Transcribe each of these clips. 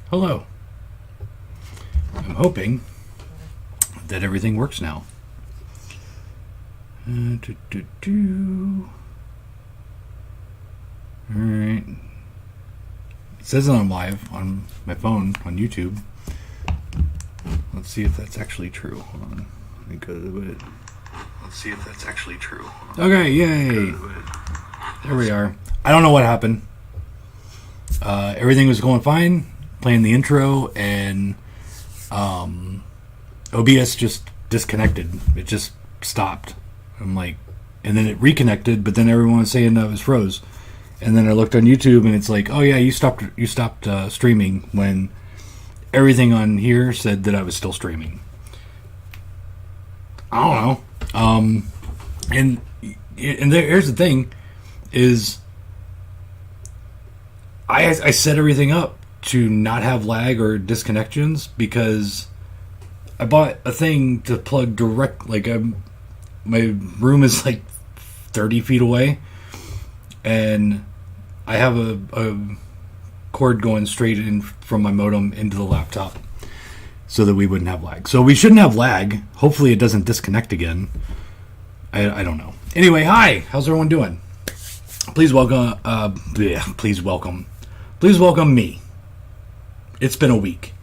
Hello. I'm hoping that everything works now. Alright. It says I'm live on my phone on YouTube. Let's see if that's actually true. Hold on. Let me go to it. Let's see if that's actually true. Okay, yay. There we are. I don't know what happened. Everything was going fine. Playing the intro, and OBS just disconnected. It just stopped. I'm like, and then it reconnected, but then everyone was saying that it was froze. And then I looked on YouTube, and it's like, oh yeah, you stopped streaming, when everything on here said that I was still streaming. I don't know. And here's the thing, is I set everything up to not have lag or disconnections, because I bought a thing to plug direct, my room is like 30 feet away, and I have a cord going straight in from my modem into the laptop so that we wouldn't have lag. So we shouldn't have lag. Hopefully it doesn't disconnect again. I don't know. Anyway, hi. How's everyone doing? Please welcome me. It's been a week.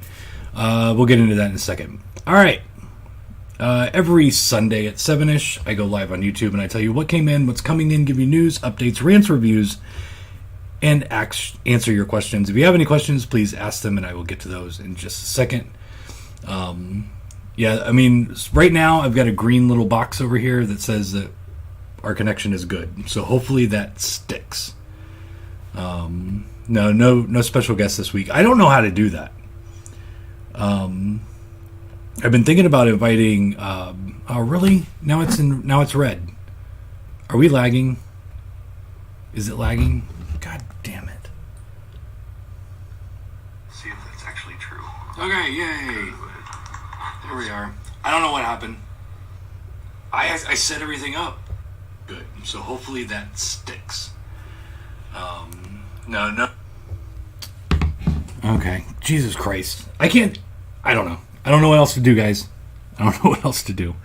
We'll get into that in a second. All right. Every Sunday at 7-ish, I go live on YouTube, and I tell you what came in, what's coming in, give you news, updates, rants, reviews, and answer your questions. If you have any questions, please ask them, and I will get to those in just a second. Right now, I've got a green little box over here that says that our connection is good. So hopefully that sticks. No special guests this week. I don't know how to do that. I've been thinking about inviting. Oh, really? Now it's red. Are we lagging? Is it lagging? God damn it! See if that's actually true. Okay, yay! There we are. I don't know what happened. I set everything up good, so hopefully that sticks. No. Okay. Jesus Christ. I don't know. I don't know what else to do, guys. I don't know what else to do.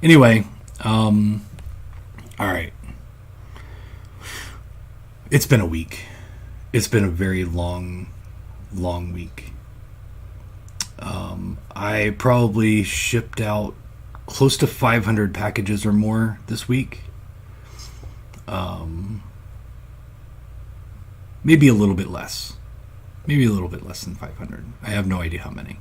Anyway, alright. It's been a week. It's been a very long week. I probably shipped out close to 500 packages or more this week. Maybe a little bit less. Maybe a little bit less than 500. I have no idea how many.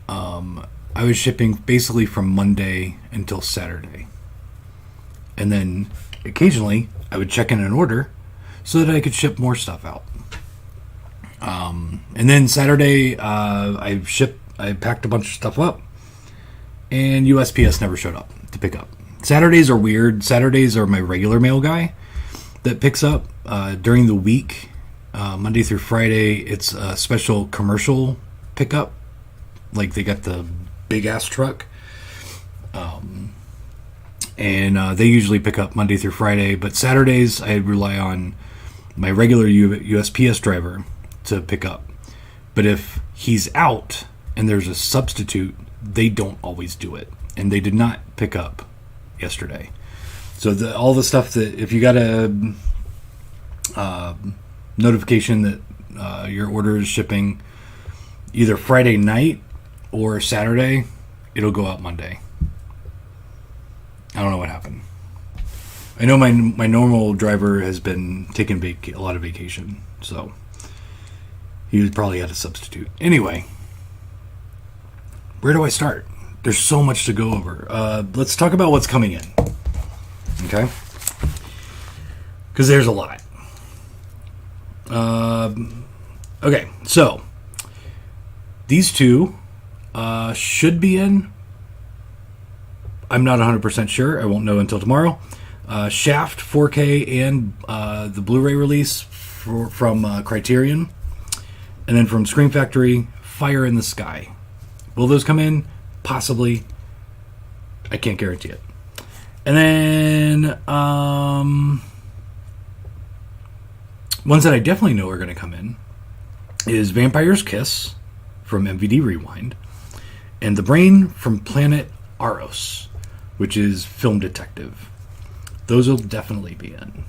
I was shipping basically from Monday until Saturday. And then occasionally I would check in an order so that I could ship more stuff out. And then Saturday, I packed a bunch of stuff up, and USPS never showed up to pick up. Saturdays are weird. Saturdays are my regular mail guy that picks up. During the week, Monday through Friday, it's a special commercial pickup. Like, they got the big ass truck. And they usually pick up Monday through Friday. But Saturdays, I rely on my regular USPS driver to pick up. But if he's out and there's a substitute, they don't always do it. And they did not pick up yesterday. So all the stuff that, if you got a notification that your order is shipping either Friday night or Saturday, it'll go out Monday. I don't know what happened. I know my normal driver has been taking a lot of vacation, so he probably had a substitute. Anyway, where do I start? There's so much to go over. Let's talk about what's coming in. Okay? Because there's a lot. Okay, so these two should be in. I'm not 100% sure. I won't know until tomorrow. Shaft 4K and the Blu-ray release from Criterion. And then from Scream Factory, Fire in the Sky. Will those come in? Possibly. I can't guarantee it. And then ones that I definitely know are going to come in is Vampire's Kiss from MVD Rewind, and The Brain from Planet Aros, which is Film Detective. Those will definitely be in.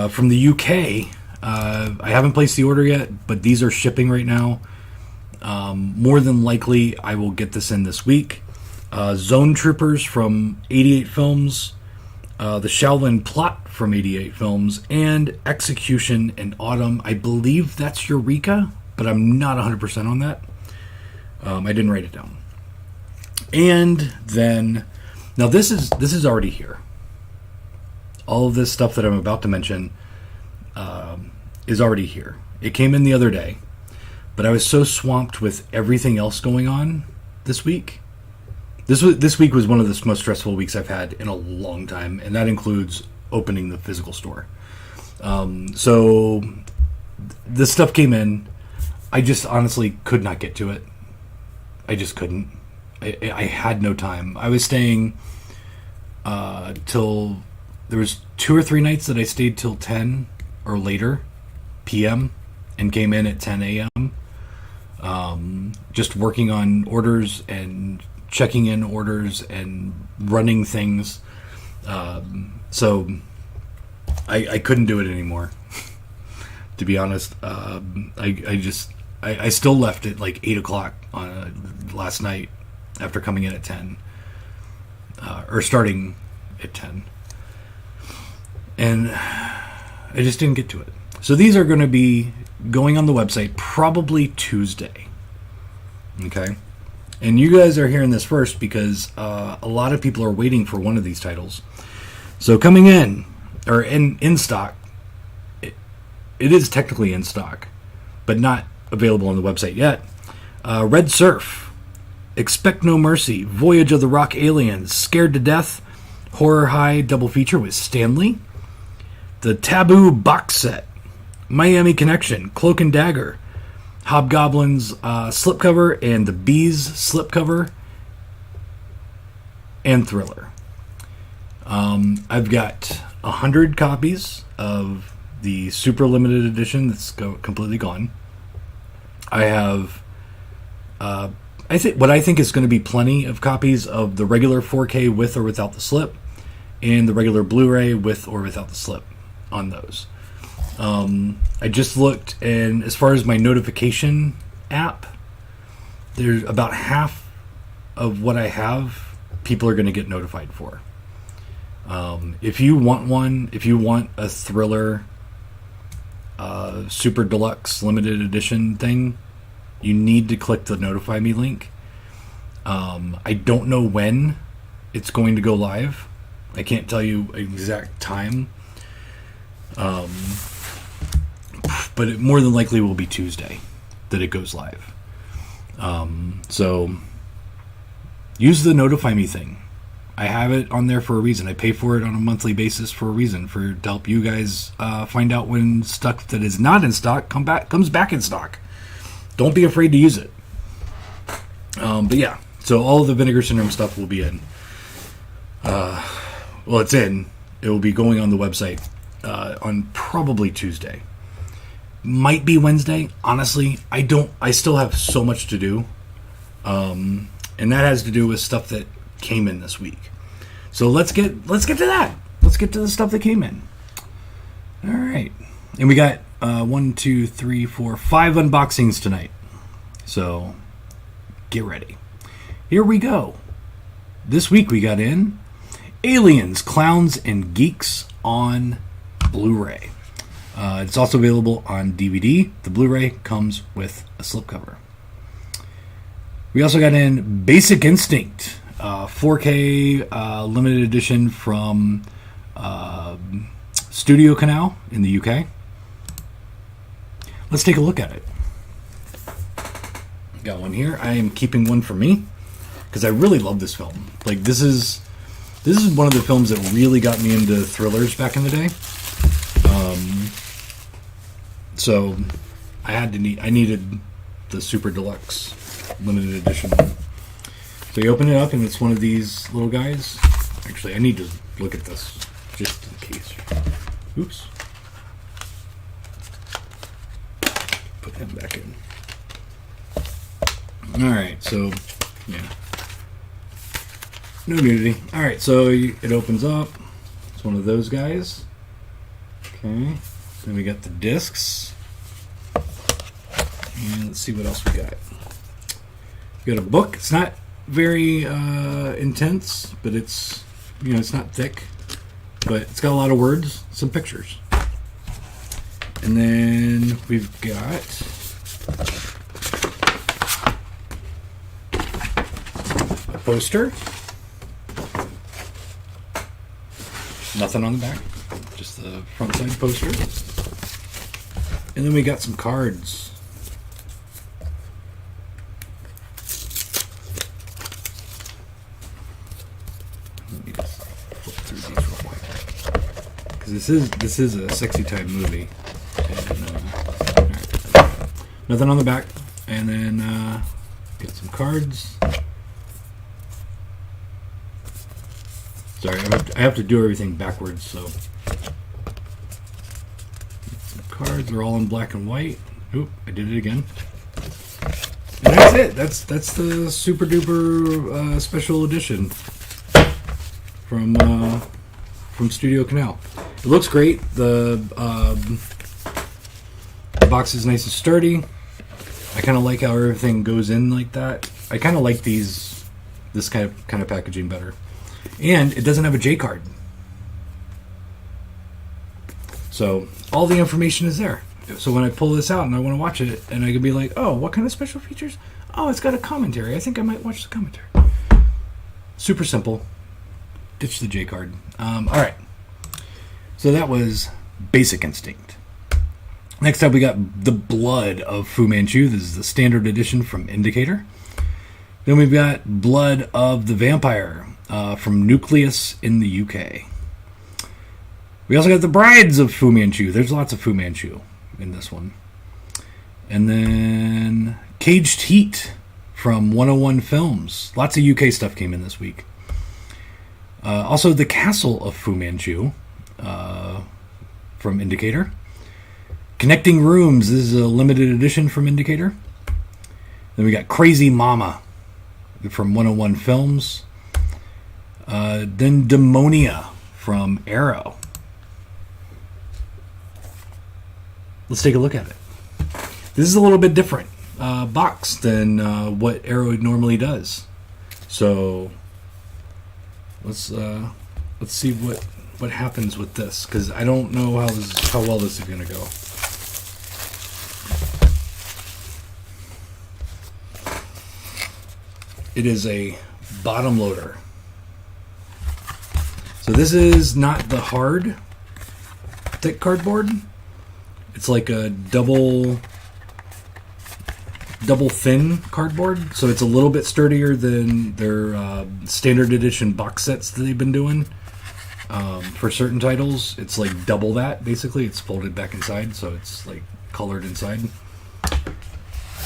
From the UK, I haven't placed the order yet, but these are shipping right now. More than likely, I will get this in this week. Zone Troopers from 88 Films, the Shaolin Plot from 88 Films, and Execution in Autumn. I believe that's Eureka, but I'm not 100% on that. I didn't write it down. And then, now this is already here. All of this stuff that I'm about to mention is already here. It came in the other day, but I was so swamped with everything else going on this week. This week was one of the most stressful weeks I've had in a long time, and that includes opening the physical store. So this stuff came in. I just honestly could not get to it. I just couldn't. I had no time. I was staying till there was 2 or 3 nights that I stayed till 10 or later p.m. and came in at 10 a.m. Just working on orders and checking in orders and running things. So I couldn't do it anymore. To be honest, I still left at like 8 o'clock on last night after coming in at 10, or starting at 10, and I just didn't get to it. So these are going to be going on the website probably Tuesday. Okay, and you guys are hearing this first because a lot of people are waiting for one of these titles. So coming in, or in stock, it is technically in stock, but not available on the website yet. Red Surf, Expect No Mercy, Voyage of the Rock Aliens, Scared to Death, Horror High double feature with Stanley, the Taboo box set, Miami Connection, Cloak and Dagger, Hobgoblin's slipcover, and the Bees slipcover, and Thriller. I've got 100 copies of the super limited edition that's completely gone. I have, I think is going to be plenty of copies of the regular 4K with or without the slip, and the regular Blu-ray with or without the slip on those. I just looked, and as far as my notification app, there's about half of what I have, people are going to get notified for. If you want a Thriller Super Deluxe Limited Edition thing, you need to click the Notify Me link. I don't know when it's going to go live. I can't tell you exact time. But it more than likely will be Tuesday that it goes live. So use the Notify Me thing. I have it on there for a reason. I pay for it on a monthly basis for a reason, to help you guys find out when stuff that is not in stock comes back in stock. Don't be afraid to use it. But yeah, so all of the Vinegar Syndrome stuff will be in. Well, it's in. It will be going on the website on probably Tuesday. Might be Wednesday. Honestly, I still have so much to do. And that has to do with stuff that came in this week. So let's get to that. Let's get to the stuff that came in. All right. And we got 1, 2, 3, 4, 5 unboxings tonight. So get ready. Here we go. This week we got in Aliens, Clowns, and Geeks on Blu-ray. It's also available on DVD. The Blu-ray comes with a slipcover. We also got in Basic Instinct, 4K limited edition from Studio Canal in the UK. Let's take a look at it. Got one here. I am keeping one for me because I really love this film. Like, this is one of the films that really got me into thrillers back in the day. So I needed the Super Deluxe limited edition one. So you open it up and it's one of these little guys. Actually, I need to look at this just in case. Oops. Put him back in. Alright, so, yeah. No nudity. Alright, so it opens up. It's one of those guys. Okay. Then we got the discs. And let's see what else we got. We got a book. It's not very intense, but it's, it's not thick. But it's got a lot of words, some pictures. And then we've got a poster. Nothing on the back, just the front side poster. And then we got some cards. Let me just flip through these real quick, because this is a sexy time movie. And, right. Nothing on the back, and then get some cards. Sorry, I have to do everything backwards, so. Some cards are all in black and white. Oop, I did it again. And that's it. That's the super duper special edition from Studio Canal. It looks great. The box is nice and sturdy. I kind of like how everything goes in like that. I kind of like this kind of packaging better. And it doesn't have a J card. So all the information is there. So when I pull this out and I want to watch it, and I can be like, oh, what kind of special features? Oh, it's got a commentary. I think I might watch the commentary. Super simple. Ditch the J card. All right. So that was Basic Instinct. Next up, we got The Blood of Fu Manchu. This is the standard edition from Indicator. Then we've got Blood of the Vampire from Nucleus in the UK. We also got The Brides of Fu Manchu. There's lots of Fu Manchu in this one. And then Caged Heat from 101 Films. Lots of UK stuff came in this week. Also The Castle of Fu Manchu from Indicator. Connecting Rooms. This is a limited edition from Indicator. Then we got Crazy Mama from 101 Films. Then Demonia from Arrow. Let's take a look at it. This is a little bit different box than what Arrow normally does. So let's see what happens with this, because I don't know how well this is going to go. It is a bottom loader. So this is not the hard, thick cardboard. It's like a double thin cardboard. So it's a little bit sturdier than their standard edition box sets that they've been doing. For certain titles, it's like double that, basically. It's folded back inside, so it's like colored inside.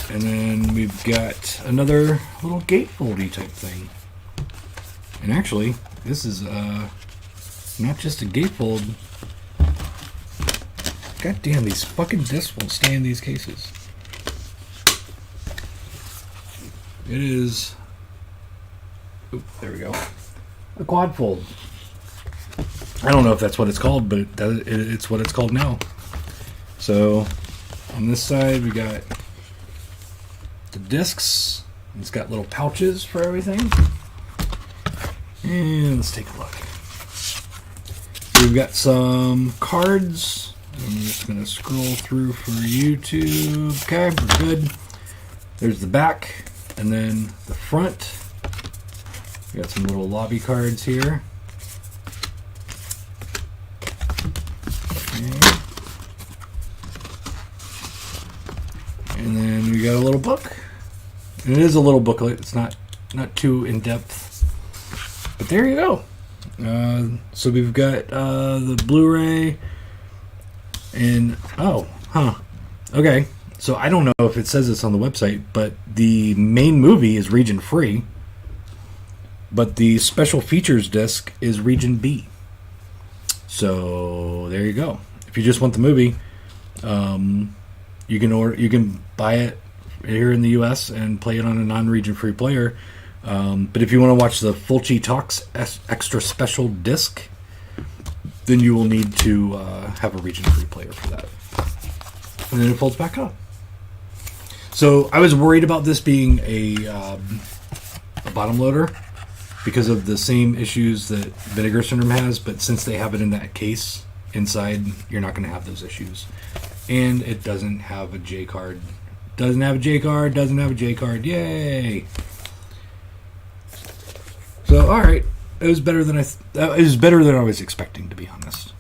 And then we've got another little gatefoldy type thing. And actually, this is not just a gatefold. God damn, these fucking discs won't stay in these cases. It is... Oop, there we go. A quad fold. I don't know if that's what it's called, but it's what it's called now. So, on this side, we got the discs. It's got little pouches for everything. And let's take a look. We've got some cards. I'm just going to scroll through for YouTube. Okay, we're good. There's the back, and then the front. We got some little lobby cards here. Okay. And then we got a little book. And it is a little booklet. It's not too in-depth. But there you go. So we've got the Blu-ray. And, okay. So I don't know if it says this on the website, but the main movie is region free. But the special features disc is region B. So there you go. If you just want the movie, You can buy it here in the U.S. and play it on a non-region free player. But if you want to watch the Fulci Talks extra special disc, then you will need to have a region free player for that. And then it folds back up. So I was worried about this being a bottom loader because of the same issues that Vinegar Syndrome has, but since they have it in that case inside, you're not going to have those issues. And it doesn't have a J card. Doesn't have a J card. Yay! So, all right, it was better than I was expecting, to be honest,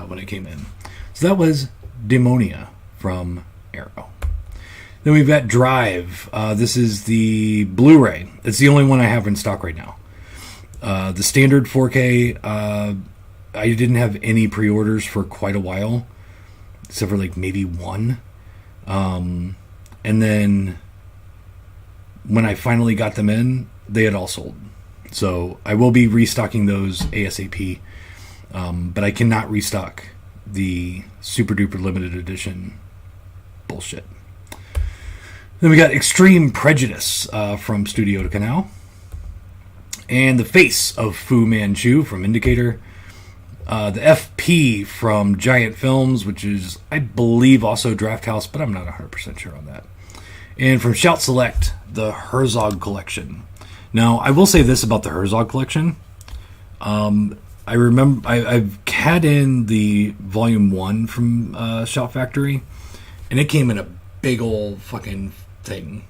when it came in. So that was Demonia from Arrow. Then we've got Drive. This is the Blu-ray. It's the only one I have in stock right now. The standard 4K. I didn't have any pre-orders for quite a while, except for like maybe one. And then when I finally got them in, they had all sold. So I will be restocking those ASAP, but I cannot restock the super duper limited edition bullshit. Then we got Extreme Prejudice from Studio Canal, and The Face of Fu Manchu from Indicator. The FP from Giant Films, which is, I believe, also Draft House, but I'm not 100% sure on that. And from Shout Select, the Herzog Collection. Now, I will say this about the Herzog Collection. I remember I've had in the Volume 1 from Shout Factory, and it came in a big old fucking thing.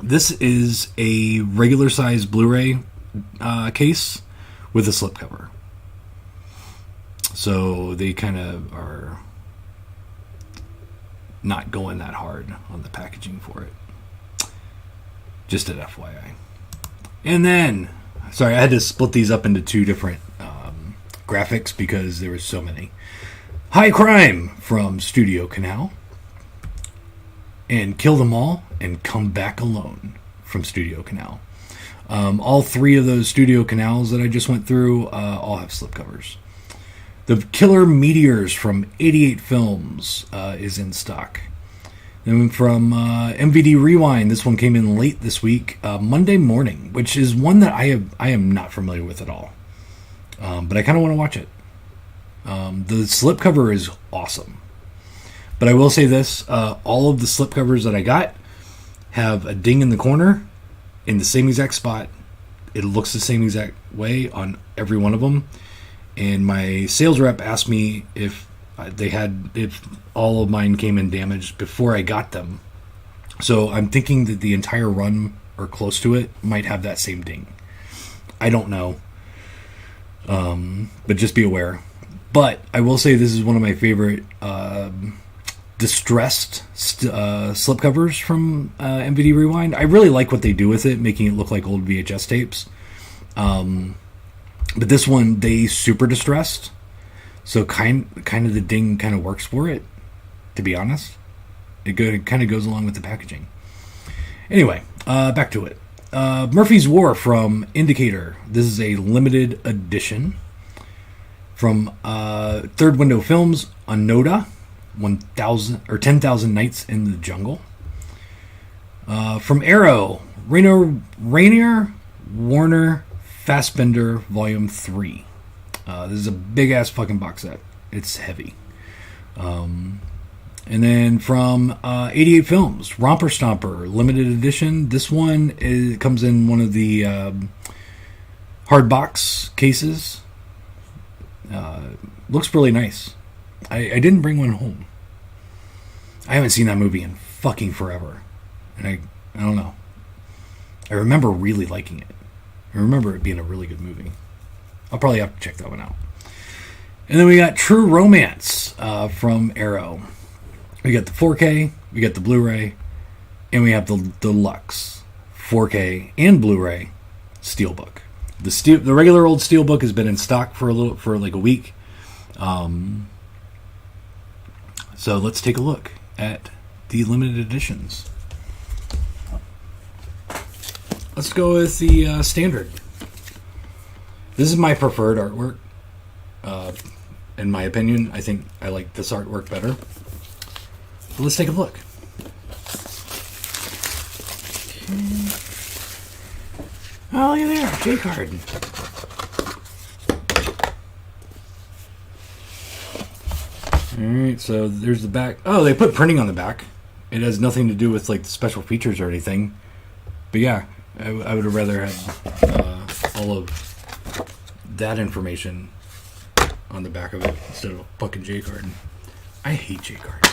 This is a regular size Blu-ray case with a slipcover. So they kind of are not going that hard on the packaging for it. Just an FYI. And then, sorry, I had to split these up into two different graphics because there were so many. High Crime from Studio Canal. And Kill Them All and Come Back Alone from Studio Canal. All three of those Studio Canals that I just went through all have slipcovers. The Killer Meteors from 88 Films is in stock. Then from MVD Rewind, this one came in late this week, Monday Morning, which is one that I am not familiar with at all. But I kind of want to watch it. The slipcover is awesome. But I will say this, all of the slipcovers that I got have a ding in the corner in the same exact spot. It looks the same exact way on every one of them. And my sales rep asked me if all of mine came in damaged before I got them. So I'm thinking that the entire run or close to it might have that same ding. I don't know. But just be aware. But I will say this is one of my favorite distressed slipcovers from MVD Rewind. I really like what they do with it, making it look like old VHS tapes. But this one, they super distressed. So kind of the ding kind of works for it, to be honest. It kind of goes along with the packaging. Anyway, back to it. Murphy's War from Indicator. This is a limited edition from Third Window Films, Onoda, 10,000 Nights in the Jungle. From Arrow, Rainier Warner Fassbender Volume 3. This is a big ass fucking box set. It's heavy. And then from 88 Films, Romper Stomper Limited Edition. This one comes in one of the hard box cases. Looks really nice. I didn't bring one home. I haven't seen that movie in fucking forever. And I don't know. I remember really liking it. I remember it being a really good movie. I'll probably have to check that one out. And then we got True Romance from Arrow. We got the 4K, we got the Blu-ray, and we have the deluxe 4K and Blu-ray Steelbook. The regular old Steelbook has been in stock for like a week. So let's take a look at the limited editions. Let's go with the standard. This is my preferred artwork. In my opinion, I think I like this artwork better. So let's take a look. Okay. Oh, look at there, J-card. Alright, so there's the back. Oh, they put printing on the back. It has nothing to do with like the special features or anything. But yeah, I would have rather had all of that information on the back of it instead of a fucking J-card. I hate J-cards.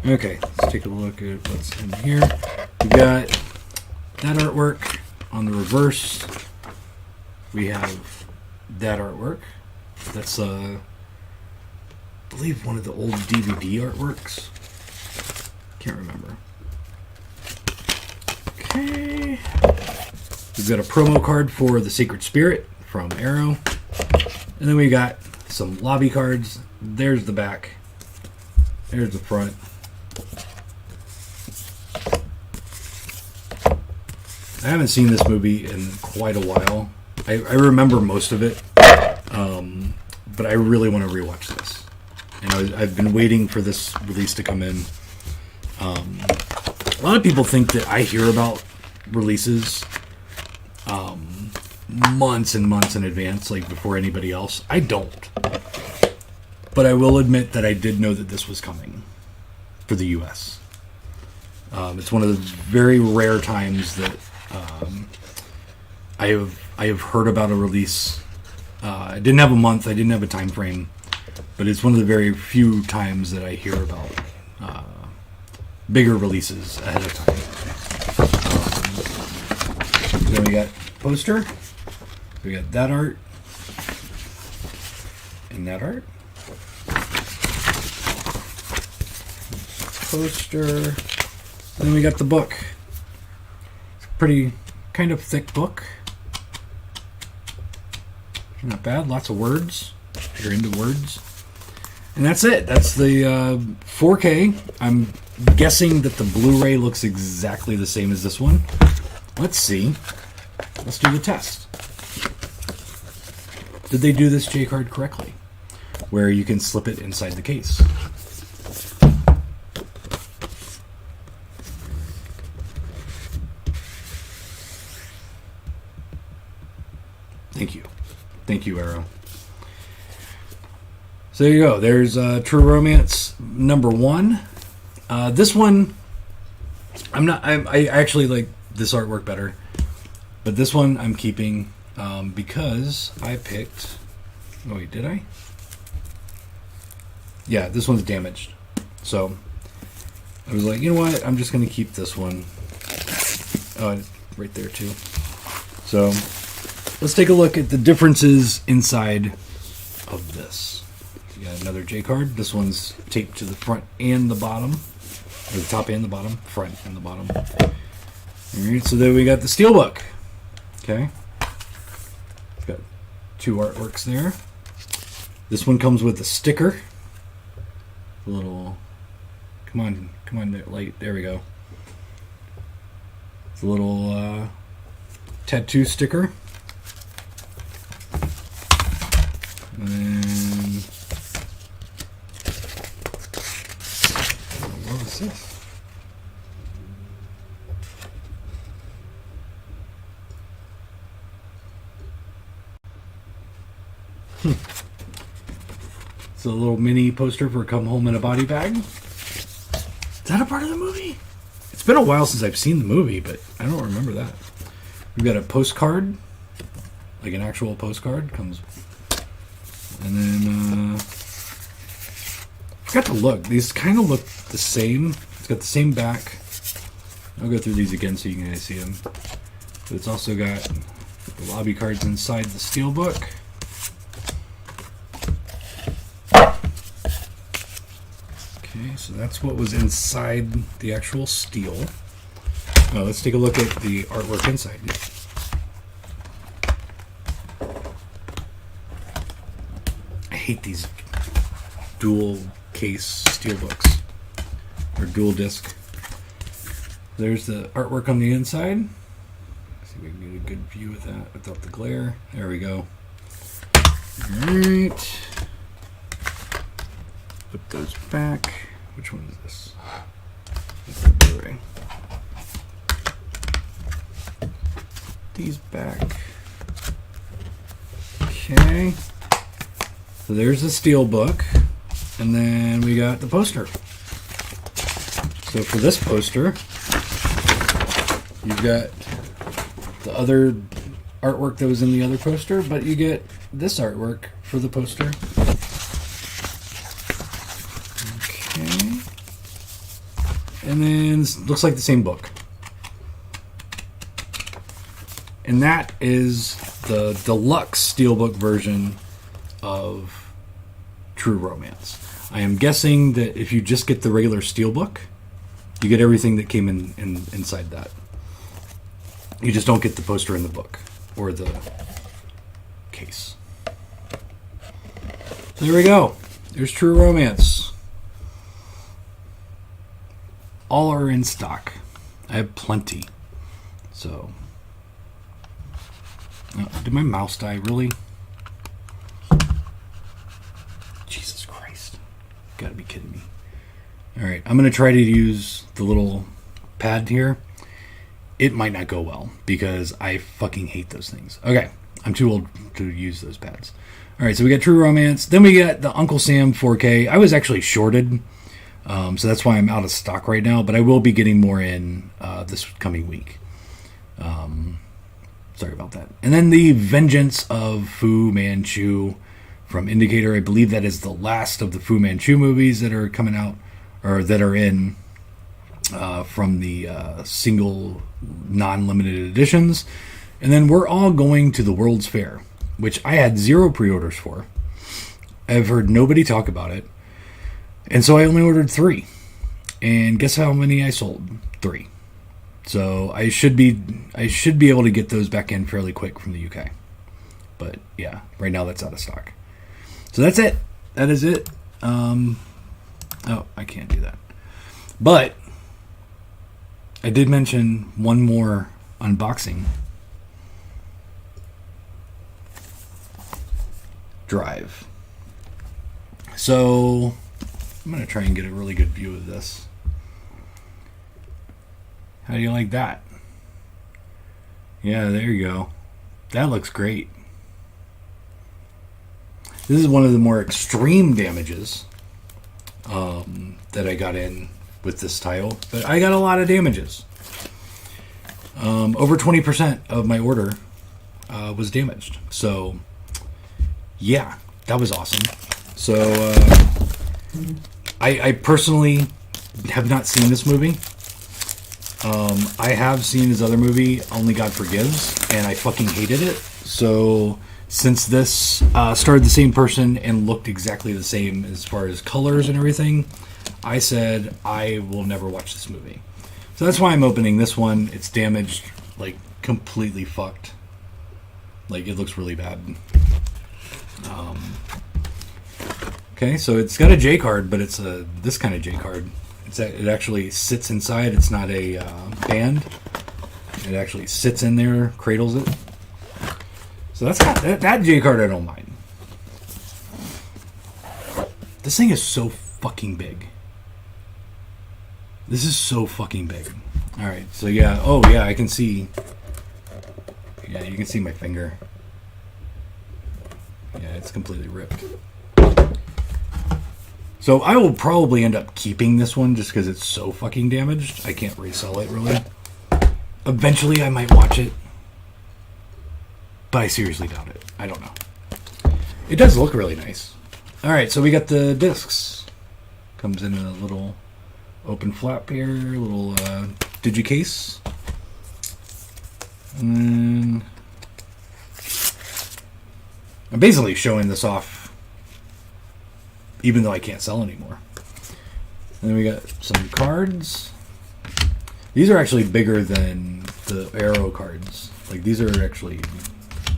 Okay, let's take a look at what's in here. We got that artwork on the reverse. We have that artwork. That's I believe one of the old DVD artworks. Can't remember. Okay. We've got a promo card for the Sacred Spirit from Arrow. And then we got some lobby cards. There's the back. There's the front. I haven't seen this movie in quite a while. I remember most of it. But I really want to rewatch this. And I've been waiting for this release to come in. A lot of people think that I hear about releases months and months in advance, like before anybody else. I don't. But I will admit that I did know that this was coming for the U.S. It's one of the very rare times that I have heard about a release. I didn't have a month. I didn't have a time frame. But it's one of the very few times that I hear about bigger releases ahead of time. Then we got poster. We got that art. And that art. Poster. Then we got the book. It's a pretty kind of thick book. Not bad. Lots of words. If you're into words. And that's it. That's the 4K. I'm guessing that the Blu-ray looks exactly the same as this one. Let's see. Let's do the test. Did they do this J-card correctly? Where you can slip it inside the case. Thank you. Thank you, Arrow. So there you go. There's True Romance #1. This one, I actually like this artwork better, but this one I'm keeping because I picked. Oh wait, did I? Yeah, this one's damaged. So I was like, you know what? I'm just going to keep this one. Oh, it's right there too. So let's take a look at the differences inside of this. You got another J card. This one's taped to the front and the bottom, or the top and the bottom, front and the bottom. All right, so then we got the steelbook. Okay, got 2 artworks there. This one comes with a sticker. A little, come on, light. There we go. It's a little tattoo sticker. And then, what was this? It's a little mini poster for Come Home in a Body Bag. Is that a part of the movie? It's been a while since I've seen the movie, but I don't remember that. We've got a postcard, like an actual postcard comes. And then, I forgot to look. These kind of look the same. It's got the same back. I'll go through these again so you can guys see them. But it's also got the lobby cards inside the steelbook. Okay, so that's what was inside the actual steel. Now let's take a look at the artwork inside. I hate these dual case steelbooks, or dual disc. There's the artwork on the inside. Let's see if we can get a good view of that without the glare. There we go. Alright. Put those back. Which one is this? That's the Blu-ray. These back. Okay. So there's the steel book. And then we got the poster. So for this poster, you've got the other artwork that was in the other poster, but you get this artwork for the poster. Okay. And then looks like the same book. And that is the deluxe steelbook version of True Romance. I am guessing that if you just get the regular steelbook, you get everything that came inside that. You just don't get the poster in the book or the case. So there we go. There's True Romance. All are in stock. I have plenty. So, did my mouse die? Really? Jesus Christ. Gotta be kidding me. Alright, I'm going to try to use the little pad here. It might not go well because I fucking hate those things. Okay, I'm too old to use those pads. Alright, so we got True Romance. Then we got the Uncle Sam 4K. I was actually shorted, so that's why I'm out of stock right now. But I will be getting more in this coming week. Sorry about that. And then the Vengeance of Fu Manchu from Indicator. I believe that is the last of the Fu Manchu movies that are coming out, or that are in from the single non-limited editions. And then we're all going to the World's Fair, which I had 0 pre-orders for. I've heard nobody talk about it. And so I only ordered 3. And guess how many I sold? 3. So I should be able to get those back in fairly quick from the UK. But yeah, right now that's out of stock. So that's it. That is it. Oh, I can't do that. But I did mention one more unboxing. Drive. So I'm going to try and get a really good view of this. How do you like that? Yeah, there you go. That looks great. This is one of the more extreme damages that I got in with this title, but I got a lot of damages. Over 20% of my order was damaged. So yeah, that was awesome. So I personally have not seen this movie. I have seen his other movie, Only God Forgives, and I fucking hated it. So since this starred the same person and looked exactly the same as far as colors and everything, I said I will never watch this movie. So that's why I'm opening this one. It's damaged, like completely fucked. Like it looks really bad. Okay, so it's got a J card, but it's this kind of J card. It actually sits inside. It's not a band. It actually sits in there, cradles it. So that's not, that J card I don't mind. This thing is so fucking big. This is so fucking big. All right, so yeah. Oh yeah, I can see. Yeah, you can see my finger. Yeah, it's completely ripped. So I will probably end up keeping this one just because it's so fucking damaged. I can't resell it, really. Eventually I might watch it. But I seriously doubt it. I don't know. It does look really nice. Alright, so we got the discs. Comes in a little open flap here. A little digicase. And then I'm basically showing this off, even though I can't sell anymore. And then we got some cards. These are actually bigger than the Arrow cards. Like, these are actually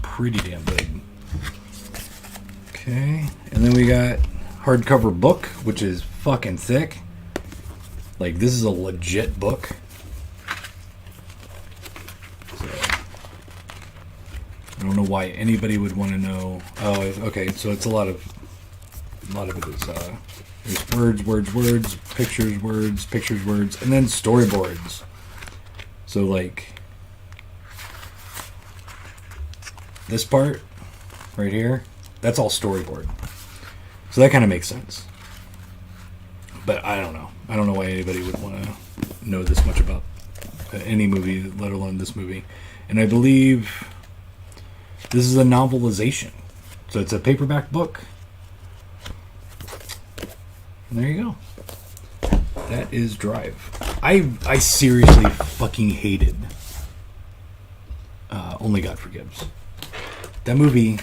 pretty damn big. Okay. And then we got hardcover book, which is fucking thick. Like, this is a legit book. So, I don't know why anybody would want to know. Oh, okay. So it's a lot of A lot of it is there's words, pictures, words, and then storyboards. So like this part right here, that's all storyboard. So that kind of makes sense. But I don't know. I don't know why anybody would want to know this much about any movie, let alone this movie. And I believe this is a novelization. So it's a paperback book. And there you go. That is Drive. I seriously fucking hated Only God Forgives. That movie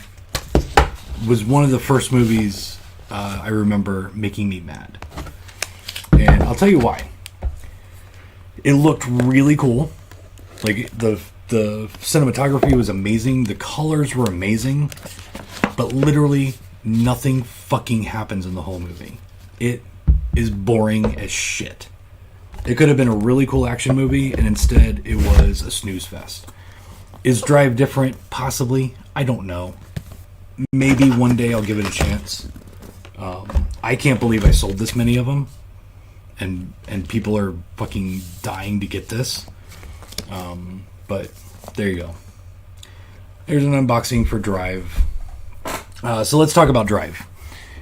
was one of the first movies I remember making me mad. And I'll tell you why. It looked really cool. Like, the cinematography was amazing. The colors were amazing. But literally nothing fucking happens in the whole movie. It is boring as shit. It could have been a really cool action movie, and instead it was a snooze fest. Is Drive different? Possibly. I don't know. Maybe one day I'll give it a chance. I can't believe I sold this many of them. And people are fucking dying to get this. But there you go. There's an unboxing for Drive. So let's talk about Drive.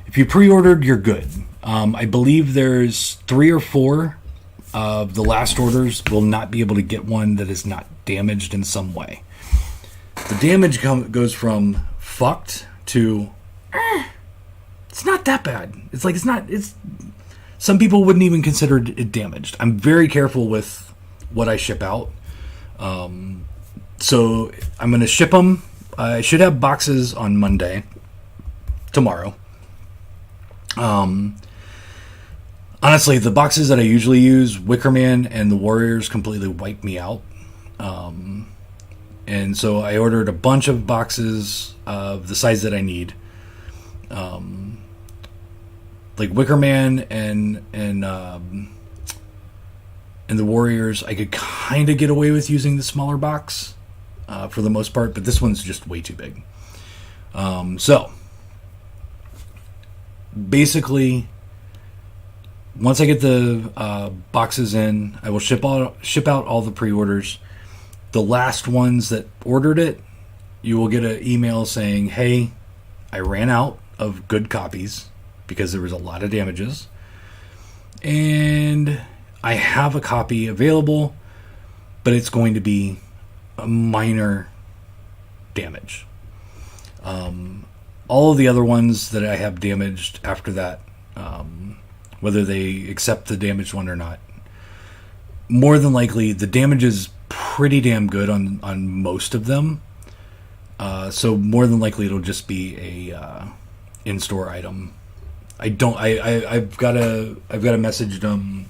If you pre-ordered, you're good. I believe there's 3 or 4 of the last orders will not be able to get one that is not damaged in some way. The damage goes from fucked to it's not that bad. It's some people wouldn't even consider it damaged. I'm very careful with what I ship out. So I'm going to ship them. I should have boxes on Monday. Tomorrow. Honestly, the boxes that I usually use, Wicker Man and the Warriors, completely wiped me out. And so I ordered a bunch of boxes of the size that I need. Like Wicker Man and the Warriors, I could kind of get away with using the smaller box for the most part, but this one's just way too big. So basically, once I get the boxes in, I will ship out all the pre-orders. The last ones that ordered it, you will get an email saying, "Hey, I ran out of good copies because there was a lot of damages, and I have a copy available, but it's going to be a minor damage." All of the other ones that I have damaged after that, whether they accept the damaged one or not, more than likely the damage is pretty damn good on most of them. So more than likely it'll just be a in-store item. I've got to message them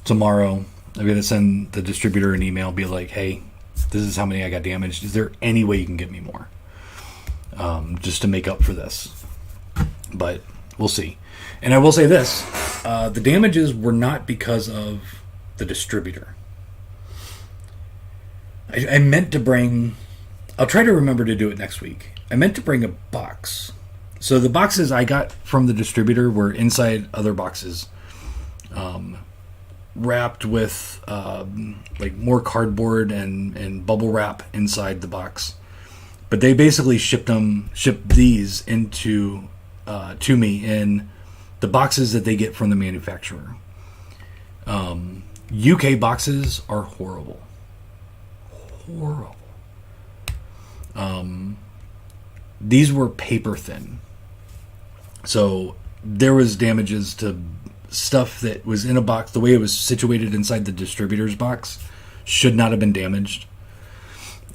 tomorrow. I'm gonna send the distributor an email, be like, "Hey, this is how many I got damaged. Is there any way you can get me more?" Just to make up for this. But we'll see. And I will say this. The damages were not because of the distributor. I meant to bring... I'll try to remember to do it next week. I meant to bring a box. So the boxes I got from the distributor were inside other boxes. Wrapped with like more cardboard and bubble wrap inside the box. But they basically shipped these into to me in the boxes that they get from the manufacturer. UK boxes are horrible. These were paper thin. So there was damages to stuff that was in a box. The way it was situated inside the distributor's box should not have been damaged.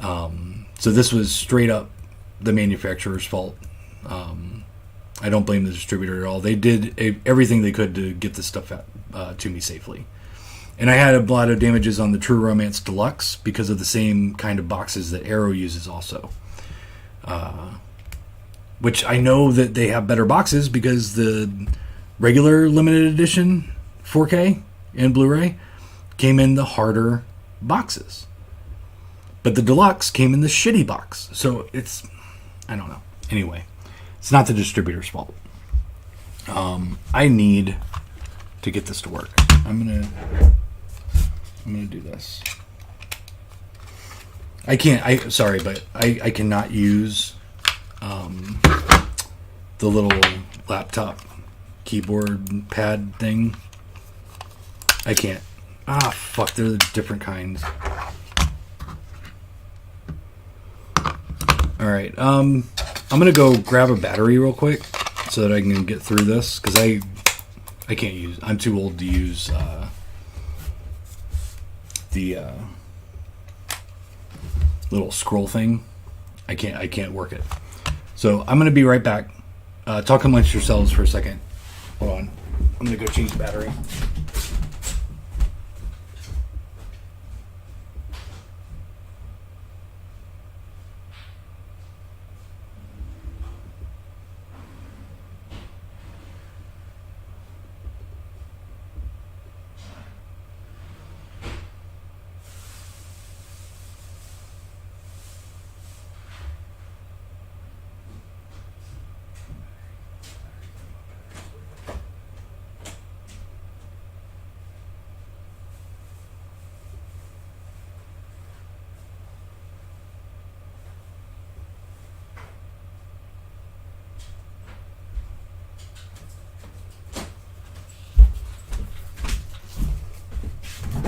So this was straight up the manufacturer's fault. I don't blame the distributor at all. They did everything they could to get this stuff out, to me safely. And I had a lot of damages on the True Romance Deluxe because of the same kind of boxes that Arrow uses also. Which I know that they have better boxes because the regular limited edition 4K and Blu-ray came in the harder boxes. But the Deluxe came in the shitty box. So it's... I don't know. Anyway, it's not the distributor's fault. I need to get this to work. I'm gonna do this. I can't. Sorry, but I cannot use the little laptop keyboard pad thing. I can't. Ah, fuck. They're the different kinds. All right. I'm gonna go grab a battery real quick so that I can get through this because I can't use. I'm too old to use the little scroll thing. I can't work it. So I'm gonna be right back. Talk amongst yourselves for a second. Hold on. I'm gonna go change the battery.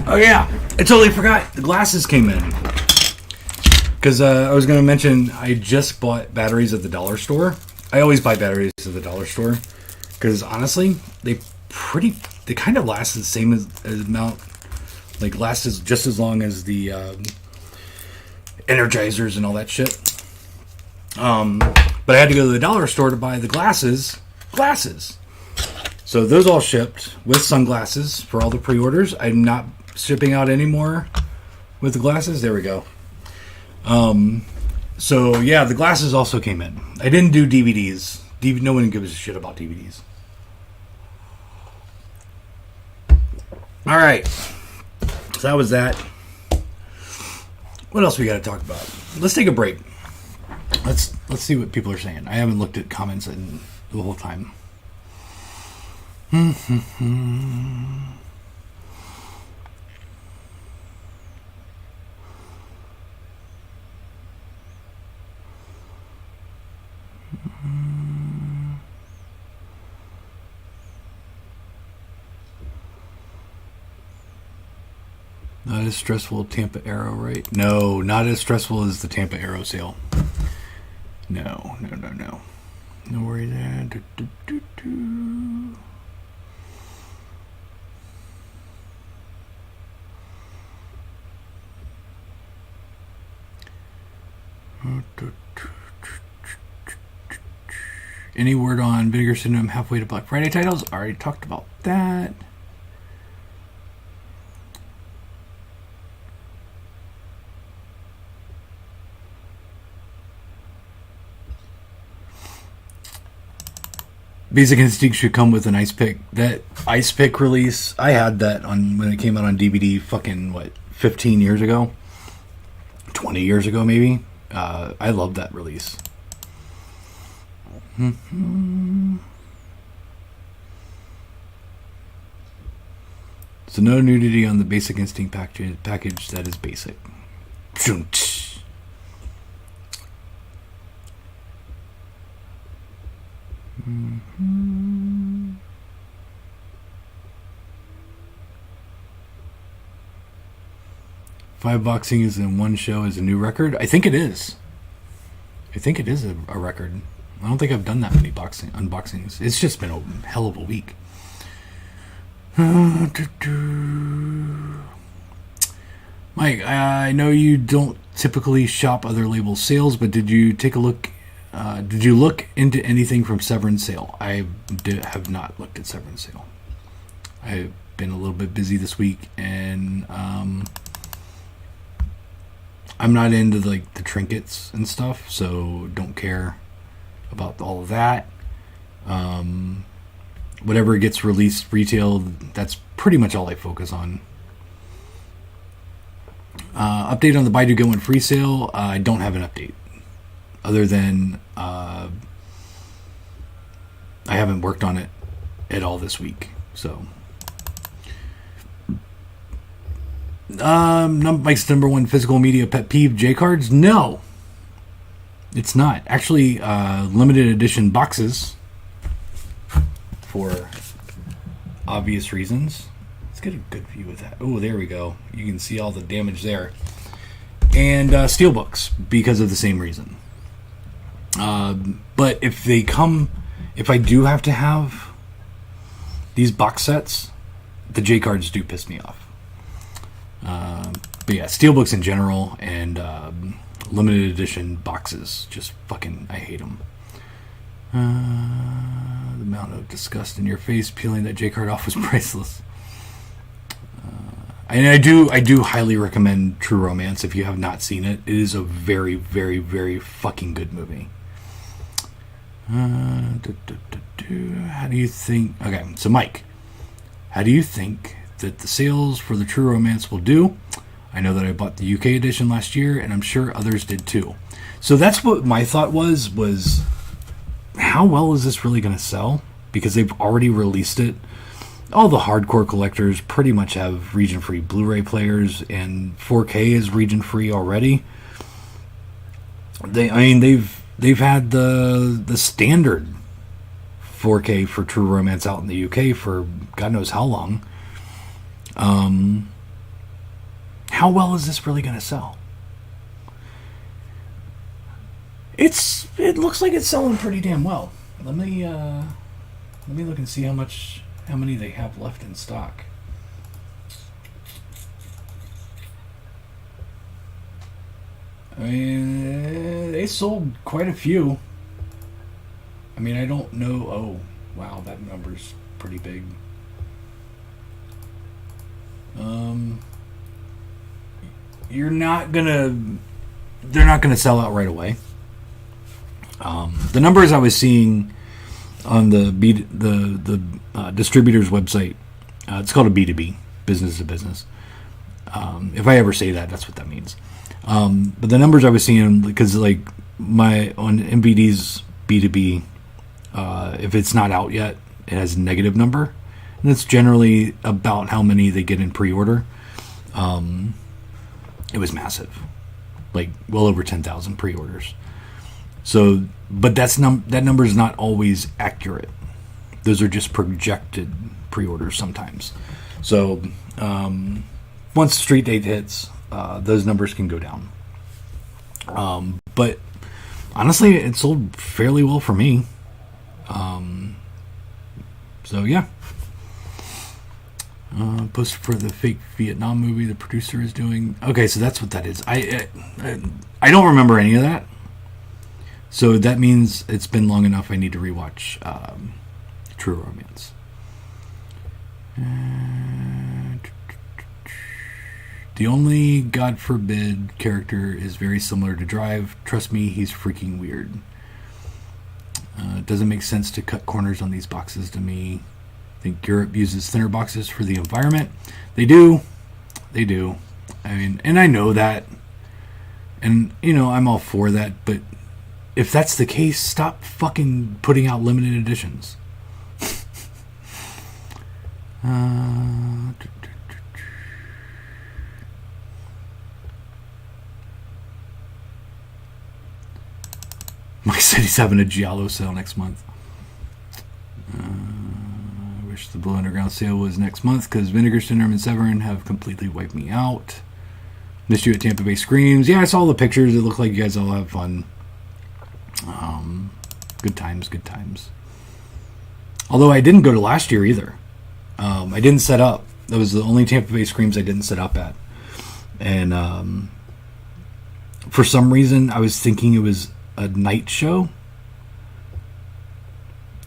Oh yeah, I totally forgot. The glasses came in. Because I was going to mention, I just bought batteries at the dollar store. I always buy batteries at the dollar store. Because honestly, they kind of last the same as amount. Like, lasts just as long as the energizers and all that shit. But I had to go to the dollar store to buy the glasses. So those all shipped with sunglasses for all the pre-orders. I'm not shipping out anymore with the glasses. There we go. So yeah, the glasses also came in. I didn't do DVDs. No one gives a shit about DVDs. All right. So that was that. What else we got to talk about? Let's take a break. Let's see what people are saying. I haven't looked at comments in the whole time. Not as stressful Tampa Arrow, right? No, not as stressful as the Tampa Arrow sale. No. No worries there. Any word on Vinegar Syndrome halfway to Black Friday titles? Already talked about that. Basic Instinct should come with an ice pick. That ice pick release, I had that on when it came out on DVD fucking, 15 years ago? 20 years ago, maybe? I love that release. So no nudity on the Basic Instinct package that is basic. Five boxings in one show is a new record. I think it is. I think it is a record. I don't think I've done that many unboxings. It's just been a hell of a week. Mike, I know you don't typically shop other label sales, but did you take a look? Did you look into anything from Severn's sale? I have not looked at Severn's sale. I've been a little bit busy this week, and I'm not into the trinkets and stuff, so don't care about all of that. Whatever gets released retail, that's pretty much all I focus on. Update on the Baidu Go in free sale. I don't have an update other than I haven't worked on it at all this week. So, Mike's number one physical media pet peeve: J cards. No, it's not actually. Limited edition boxes, for obvious reasons. Let's get a good view of that. Oh, there we go. You can see all the damage there. And steelbooks, because of the same reason. But if I do have to have these box sets, the J cards do piss me off. But yeah, steelbooks in general and limited edition boxes, just fucking, I hate them. The amount of disgust in your face peeling that J card off was priceless. And I do highly recommend True Romance if you have not seen it. It is a very, very, very fucking good movie. How do you think... Okay, so Mike, how do you think that the sales for the True Romance will do? I know that I bought the UK edition last year, and I'm sure others did too. So that's what my thought was how well is this really going to sell? Because they've already released it. All the hardcore collectors pretty much have region-free Blu-ray players, and 4K is region-free already. They've had the standard 4K for True Romance out in the UK for God knows how long. How well is this really going to sell? It looks like it's selling pretty damn well. Let me look and see how many they have left in stock. I mean, they sold quite a few. I mean, I don't know. Oh, wow, that number's pretty big. They're not gonna sell out right away. The numbers I was seeing on the distributor's website, it's called a B2B, business to business. If I ever say that, that's what that means. But the numbers I was seeing, because like on MVD's B2B, if it's not out yet, it has a negative number, and it's generally about how many they get in pre-order. It was massive, like well over 10,000 pre-orders. So, but that number is not always accurate. Those are just projected pre-orders sometimes. So, once street date hits, those numbers can go down. But honestly, it sold fairly well for me. So yeah. Poster for the fake Vietnam movie the producer is doing. Okay, so that's what that is. I don't remember any of that. So that means it's been long enough. I need to rewatch True Romance. The only, God forbid, character is very similar to Drive. Trust me, he's freaking weird. It doesn't make sense to cut corners on these boxes to me. I think Europe uses thinner boxes for the environment. They do. I mean, and I know that. And, I'm all for that. But if that's the case, stop fucking putting out limited editions. Mike said he's having a Giallo sale next month. I wish the Blue Underground sale was next month because Vinegar Syndrome and Severin have completely wiped me out. Missed you at Tampa Bay Screams. Yeah, I saw the pictures. It looked like you guys all have fun. Good times. Although I didn't go to last year either. I didn't set up. That was the only Tampa Bay Screams I didn't set up at. And for some reason, I was thinking it was a night show.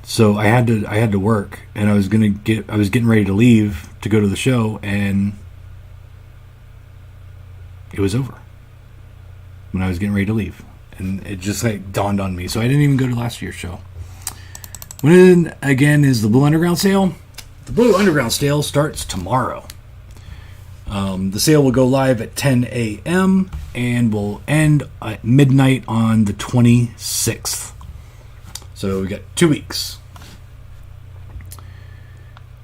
So I had to work, and I was getting ready to leave to go to the show, and it was over when I was getting ready to leave. And it just dawned on me. So I didn't even go to last year's show. When again is the Blue Underground sale? The Blue Underground sale starts tomorrow. The sale will go live at 10 a.m. and will end at midnight on the 26th. So we got 2 weeks.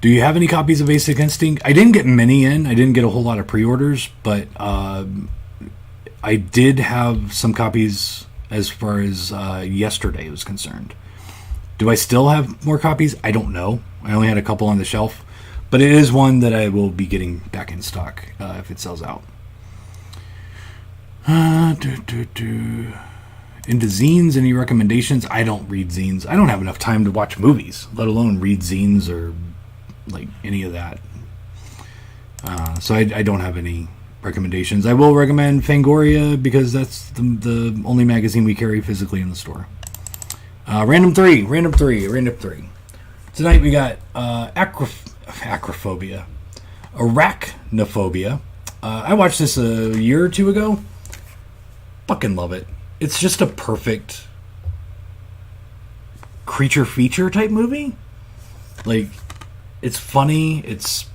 Do you have any copies of Basic Instinct? I didn't get many in. I didn't get a whole lot of pre-orders, but I did have some copies as far as yesterday was concerned. Do I still have more copies? I don't know. I only had a couple on the shelf, but it is one that I will be getting back in stock if it sells out. Into zines, any recommendations? I don't read zines. I don't have enough time to watch movies, let alone read zines or like any of that. So I don't have any recommendations. I will recommend Fangoria because that's the only magazine we carry physically in the store. Random three. Tonight we got Arachnophobia. I watched this a year or two ago. Fucking love it. It's just a perfect creature feature type movie. Like, it's funny, it's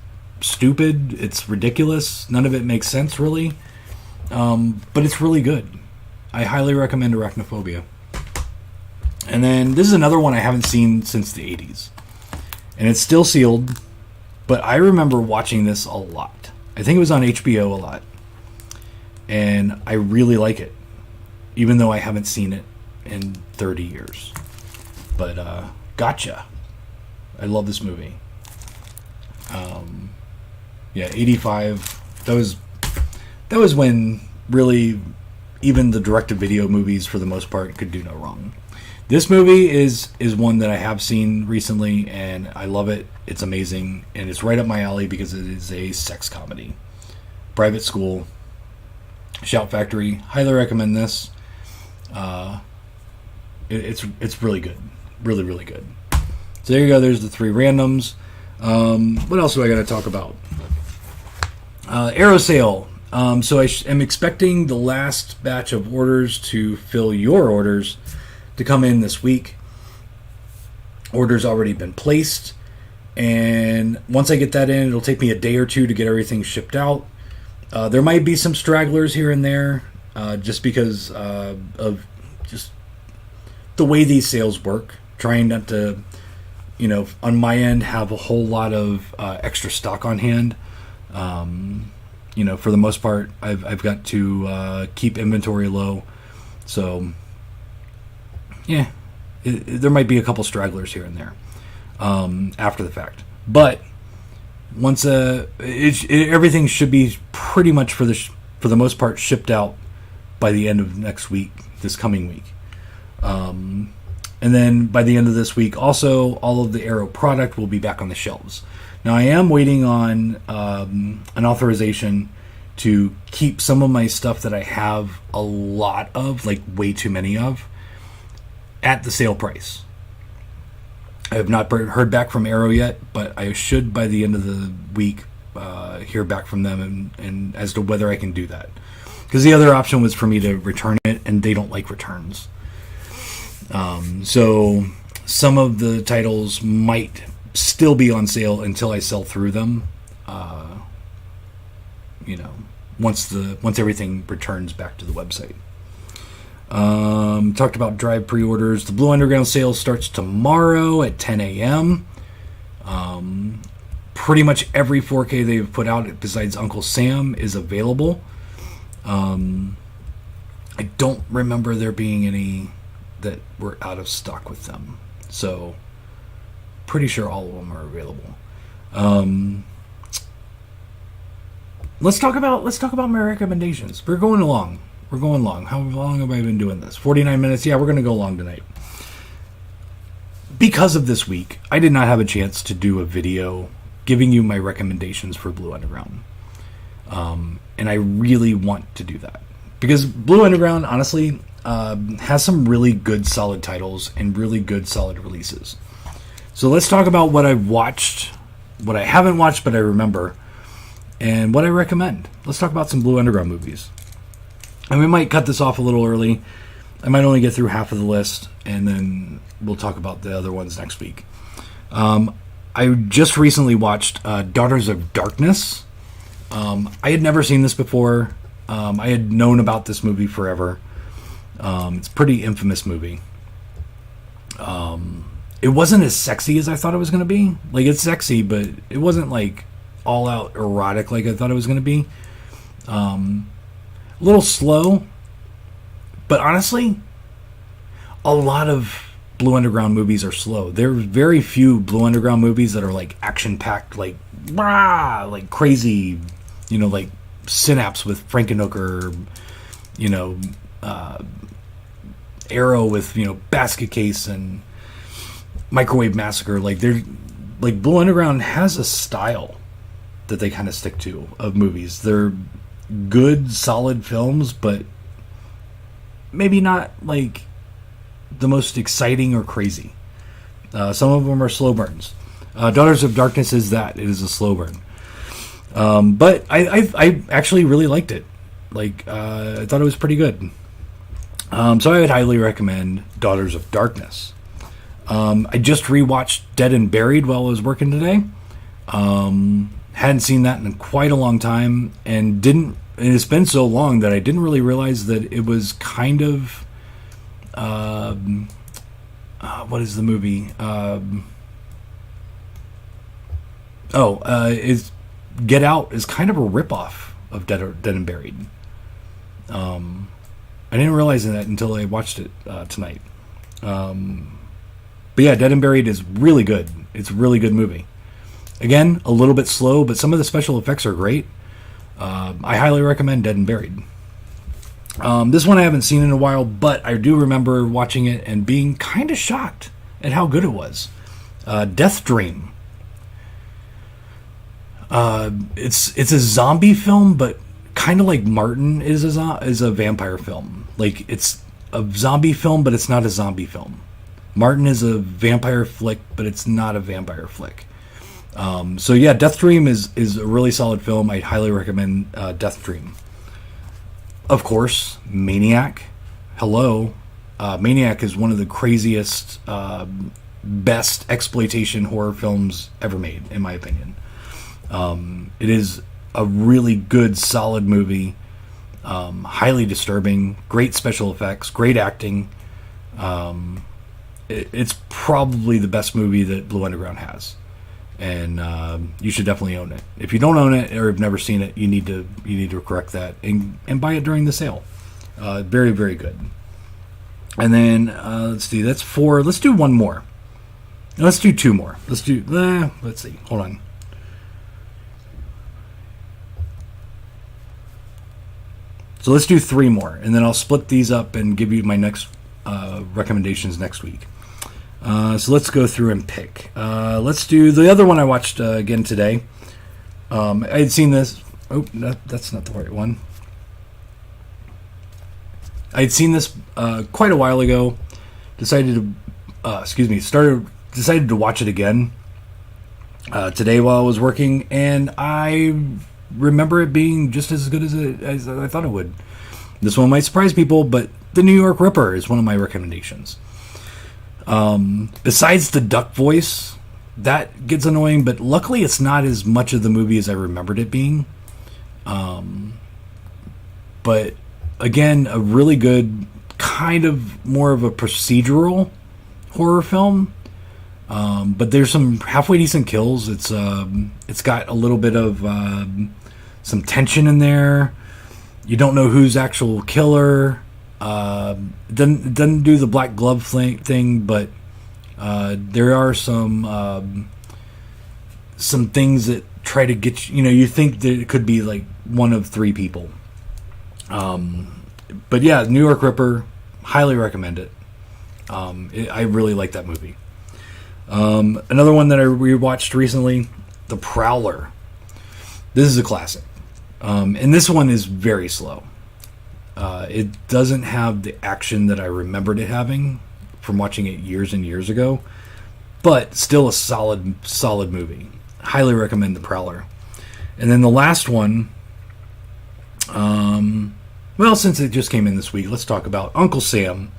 stupid, it's ridiculous. None of it makes sense, really. But it's really good. I highly recommend Arachnophobia. And then this is another one I haven't seen since the 80s. And it's still sealed, but I remember watching this a lot. I think it was on HBO a lot. And I really like it, even though I haven't seen it in 30 years. But Gotcha. I love this movie. 85. That was when really even the direct-to-video movies, for the most part, could do no wrong. This movie is one that I have seen recently, and I love it. It's amazing, and it's right up my alley because it is a sex comedy. Private School, Shout Factory. Highly recommend this. It's really good. Really, really good. So there you go. There's the 3 randoms. What else do I got to talk about? Arrow sale. So I am expecting the last batch of orders to fill your orders to come in this week. Orders already been placed, and once I get that in, it'll take me a day or two to get everything shipped out. There might be some stragglers here and there, just because of just the way these sales work. Trying not to, on my end, have a whole lot of extra stock on hand. For the most part, I've got to keep inventory low. So, yeah, there might be a couple stragglers here and there after the fact. But once everything should be pretty much for the most part shipped out by the end of next week, this coming week. And then by the end of this week, also, all of the Arrow product will be back on the shelves. Now, I am waiting on an authorization to keep some of my stuff that I have a lot of, like way too many of, at the sale price. I have not heard back from Arrow yet, but I should, by the end of the week, hear back from them and as to whether I can do that. Because the other option was for me to return it, and they don't like returns. So some of the titles might still be on sale until I sell through them. Once everything returns back to the website. Talked about Drive pre-orders. The Blue Underground sale starts tomorrow at 10 a.m. Pretty much every 4K they've put out besides Uncle Sam is available. I don't remember there being any that were out of stock with them. So, pretty sure all of them are available. Let's talk about my recommendations. We're going along. How long have I been doing this? 49 minutes. Yeah, we're going to go long tonight. Because of this week, I did not have a chance to do a video giving you my recommendations for Blue Underground. And I really want to do that. Because Blue Underground, honestly, has some really good solid titles and really good solid releases. So let's talk about what I've watched, what I haven't watched but I remember, and what I recommend. Let's talk about some Blue Underground movies. And we might cut this off a little early. I might only get through half of the list, and then we'll talk about the other ones next week. I just recently watched Daughters of Darkness. I had never seen this before. I had known about this movie forever. It's a pretty infamous movie. it wasn't as sexy as I thought it was going to be. Like, it's sexy, but it wasn't like all out erotic like I thought it was going to be. A little slow, but honestly, a lot of Blue Underground movies are slow. There are very few Blue Underground movies that are like action packed, like rah, like crazy, like Synapse with Frankenhooker, Arrow with Basket Case and Microwave Massacre. Like Blue Underground has a style that they kind of stick to of movies. They're good, solid films, but maybe not like the most exciting or crazy. Some of them are slow burns. Daughters of Darkness is that. It is a slow burn. But I actually really liked it. I thought it was pretty good. So I would highly recommend Daughters of Darkness. I just rewatched Dead and Buried while I was working today. Hadn't seen that in quite a long time, and it's been so long that I didn't really realize that it was kind of what is the movie? Is Get Out is kind of a ripoff of Dead and Buried. I didn't realize that until I watched it tonight. But yeah, Dead and Buried is really good. It's a really good movie. Again, a little bit slow, but some of the special effects are great. I highly recommend Dead and Buried. This one I haven't seen in a while, but I do remember watching it and being kind of shocked at how good it was. Death Dream. It's a zombie film, but kind of like Martin is a vampire film. Like, it's a zombie film, but it's not a zombie film. Martin is a vampire flick, but it's not a vampire flick. So yeah, Death Dream is a really solid film. I highly recommend Death Dream. Of course, Maniac. Hello. Maniac is one of the craziest, best exploitation horror films ever made, in my opinion. It is a really good, solid movie. Highly disturbing. Great special effects. Great acting. It's probably the best movie that Blue Underground has. And you should definitely own it. If you don't own it or have never seen it, you need to correct that and buy it during the sale. Very, very good. And then let's see, that's 4. Let's do one more. Let's do 2 more. Let's see. Hold on. So let's do 3 more, and then I'll split these up and give you my next recommendations next week. So let's go through and pick. Let's do the other one I watched again today. I had seen this. Oh, no, that's not the right one. I had seen this quite a while ago. Decided to watch it again today while I was working, and I remember it being just as good as I thought it would. This one might surprise people, but The New York Ripper is one of my recommendations. Besides the duck voice, that gets annoying, but luckily it's not as much of the movie as I remembered it being. But again, a really good, kind of more of a procedural horror film. But there's some halfway decent kills. It's got a little bit of some tension in there. You don't know who's actual killer. Doesn't do the black glove thing, but there are some things that try to get you. You think that it could be like one of 3 people. But yeah, New York Ripper, highly recommend it. I really like that movie. Another one that I rewatched recently, The Prowler. This is a classic. And this one is very slow. It doesn't have the action that I remembered it having from watching it years and years ago, but still a solid movie. Highly recommend The Prowler. And then the last one, since it just came in this week, let's talk about Uncle Sam.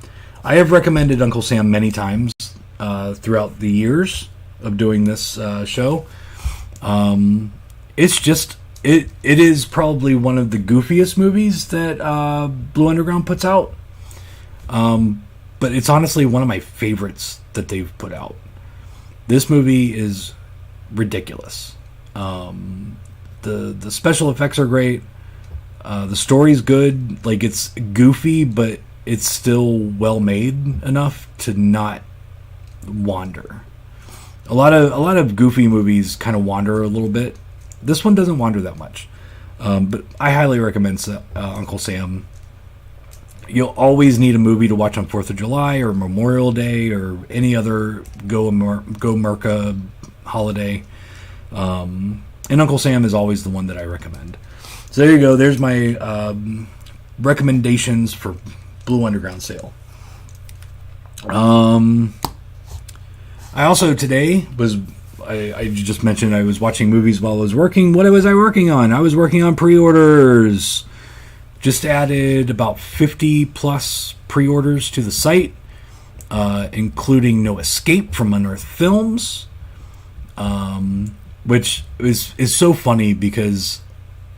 I have recommended Uncle Sam many times throughout the years of doing this show. It's just it is probably one of the goofiest movies that Blue Underground puts out. but it's honestly one of my favorites that they've put out. This movie is ridiculous. The special effects are great. The story's good. Like, it's goofy, but it's still well made enough to not wander. A lot of goofy movies kind of wander a little bit. This one doesn't wander that much. But I highly recommend Uncle Sam. You'll always need a movie to watch on 4th of July or Memorial Day or any other Go America holiday. And Uncle Sam is always the one that I recommend. So there you go. There's my recommendations for Blue Underground sale. I also today was... I just mentioned I was watching movies while I was working. What was I working on? I was working on pre-orders. Just added about 50 plus pre-orders to the site, including No Escape from Unearthed Films, which is so funny because,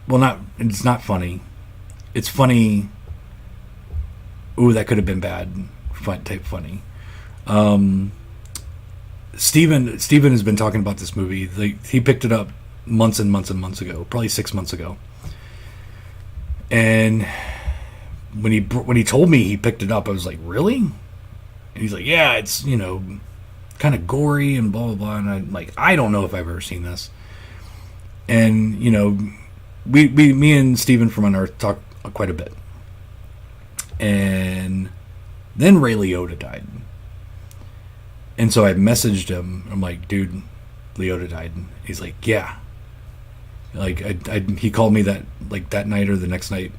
well, it's not funny. It's funny. Ooh, that could have been bad. Type funny. Steven has been talking about this movie. He picked it up months and months and months ago, probably 6 months ago. And when he told me he picked it up, I was like, really? And he's like, yeah, it's, kind of gory and blah, blah, blah. And I'm like, I don't know if I've ever seen this. And, me and Steven from Unearthed talked quite a bit. And then Ray Liotta died. And so I messaged him. I'm like, dude, Liotta died. He's like, yeah. Like, he called me that night or the next night.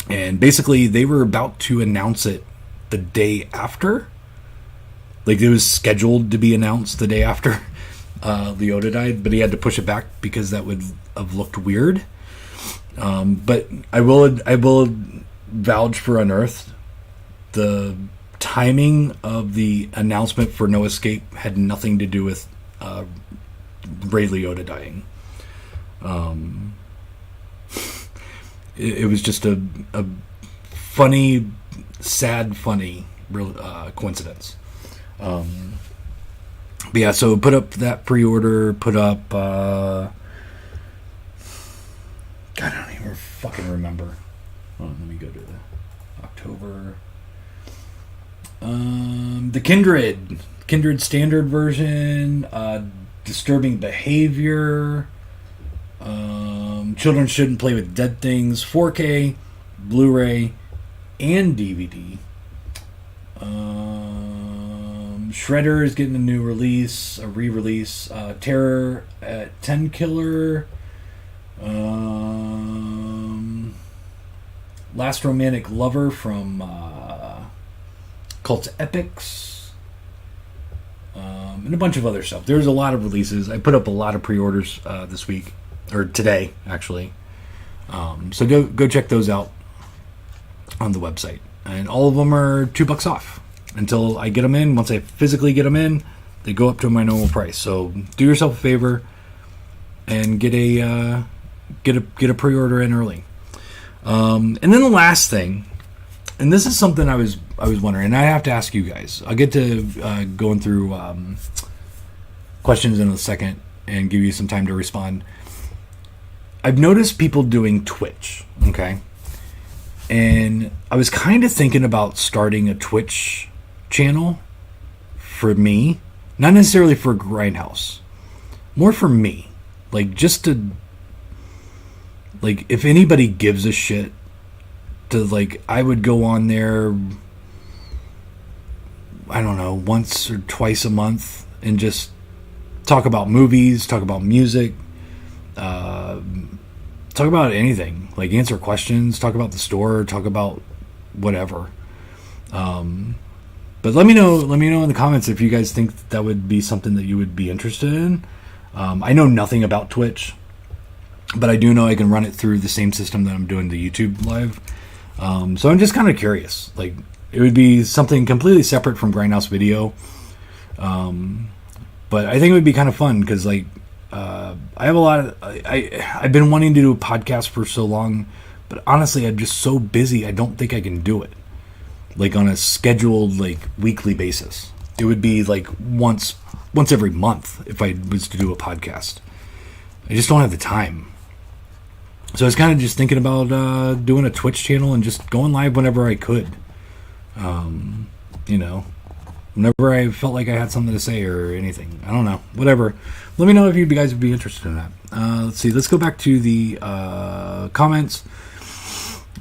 And basically, they were about to announce it the day after. Like, it was scheduled to be announced the day after Liotta died, but he had to push it back because that would have looked weird. But I will vouch for Unearthed. The timing of the announcement for No Escape had nothing to do with Ray Liotta dying. It was just a funny, sad, funny coincidence. But yeah, so put up that pre-order, put up God, I don't even fucking remember. Hold on, let me go to the October. The Kindred standard version, disturbing behavior, children shouldn't play with dead things, 4K, Blu-ray, and DVD. Shredder is getting a new release, a re-release. Terror at 10 Killer. Last Romantic Lover from Cult's Epics. And a bunch of other stuff. There's a lot of releases. I put up a lot of pre-orders this week. Or today, actually. So go check those out on the website. And all of them are $2 off until I get them in. Once I physically get them in, they go up to my normal price. So do yourself a favor and get a pre-order in early. And then the last thing, and this is something I was wondering, and I have to ask you guys. I'll get to going through questions in a second and give you some time to respond. I've noticed people doing Twitch, okay? And I was kind of thinking about starting a Twitch channel for me. Not necessarily for Grindhouse. More for me. Like, just to... Like, if anybody gives a shit, to, like, I would go on there, I don't know, once or twice a month and just talk about movies, talk about music, talk about anything, like answer questions, talk about the store, talk about whatever. But let me know in the comments if you guys think that would be something that you would be interested in. I know nothing about Twitch, but I do know I can run it through the same system that I'm doing the YouTube live. So I'm just kind of curious. Like, it would be something completely separate from Grindhouse Video. But I think it would be kind of fun because, like, I have a lot of... I've been wanting to do a podcast for so long, but honestly, I'm just so busy, I don't think I can do it. like on a scheduled like weekly basis. It would be like once every month if I was to do a podcast. I just don't have the time. So I was kind of just thinking about doing a Twitch channel and just going live whenever I could. You know, whenever I felt like I had something to say or anything. I don't know. Whatever. Let me know if you guys would be interested in that. Let's see. Let's go back to the comments.